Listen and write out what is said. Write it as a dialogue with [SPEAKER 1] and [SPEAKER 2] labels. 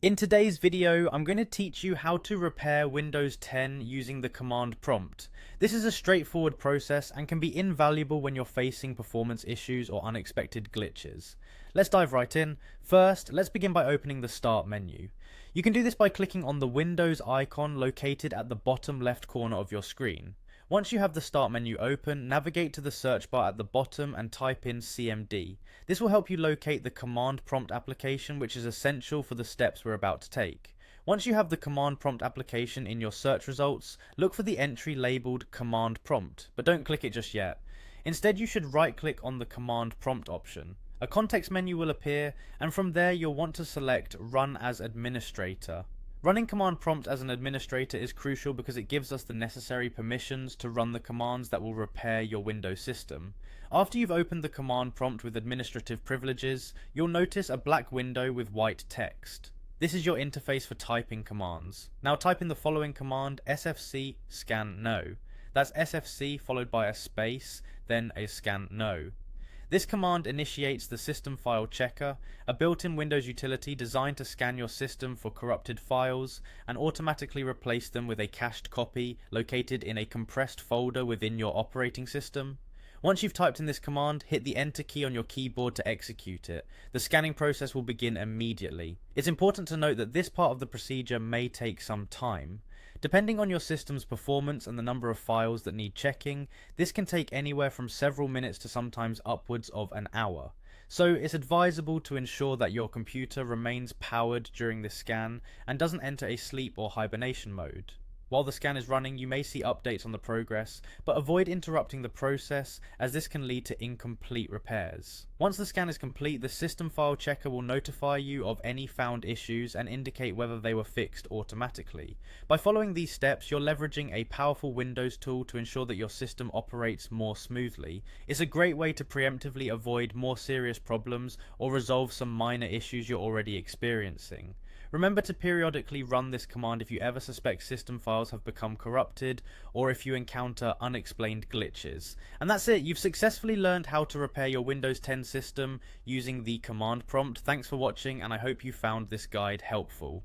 [SPEAKER 1] In today's video, I'm going to teach you how to repair Windows 10 using the command prompt. This is a straightforward process and can be invaluable when you're facing performance issues or unexpected glitches. Let's dive right in. First, let's begin by opening the Start menu. You can do this by clicking on the Windows icon located at the bottom left corner of your screen. Once you have the Start menu open, navigate to the search bar at the bottom and type in CMD. This will help you locate the command prompt application, which is essential for the steps we're about to take. Once you have the command prompt application in your search results, look for the entry labelled command prompt, but don't click it just yet. Instead, you should right click on the command prompt option. A context menu will appear, and from there you'll want to select Run as Administrator. Running command prompt as an administrator is crucial because it gives us the necessary permissions to run the commands that will repair your Windows system. After you've opened the command prompt with administrative privileges, you'll notice a black window with white text. This is your interface for typing commands. Now type in the following command: sfc scan no. That's sfc followed by a space, then a scan no. This command initiates the System File Checker, a built-in Windows utility designed to scan your system for corrupted files and automatically replace them with a cached copy located in a compressed folder within your operating system. Once you've typed in this command, hit the Enter key on your keyboard to execute it. The scanning process will begin immediately. It's important to note that this part of the procedure may take some time. Depending on your system's performance and the number of files that need checking, this can take anywhere from several minutes to sometimes upwards of an hour. So it's advisable to ensure that your computer remains powered during this scan and doesn't enter a sleep or hibernation mode. While the scan is running, you may see updates on the progress, but avoid interrupting the process as this can lead to incomplete repairs. Once the scan is complete, the System File Checker will notify you of any found issues and indicate whether they were fixed automatically. By following these steps, you're leveraging a powerful Windows tool to ensure that your system operates more smoothly. It's a great way to preemptively avoid more serious problems or resolve some minor issues you're already experiencing. Remember to periodically run this command if you ever suspect system files have become corrupted or if you encounter unexplained glitches. And that's it, you've successfully learned how to repair your Windows 10 system using the command prompt. Thanks for watching, and I hope you found this guide helpful.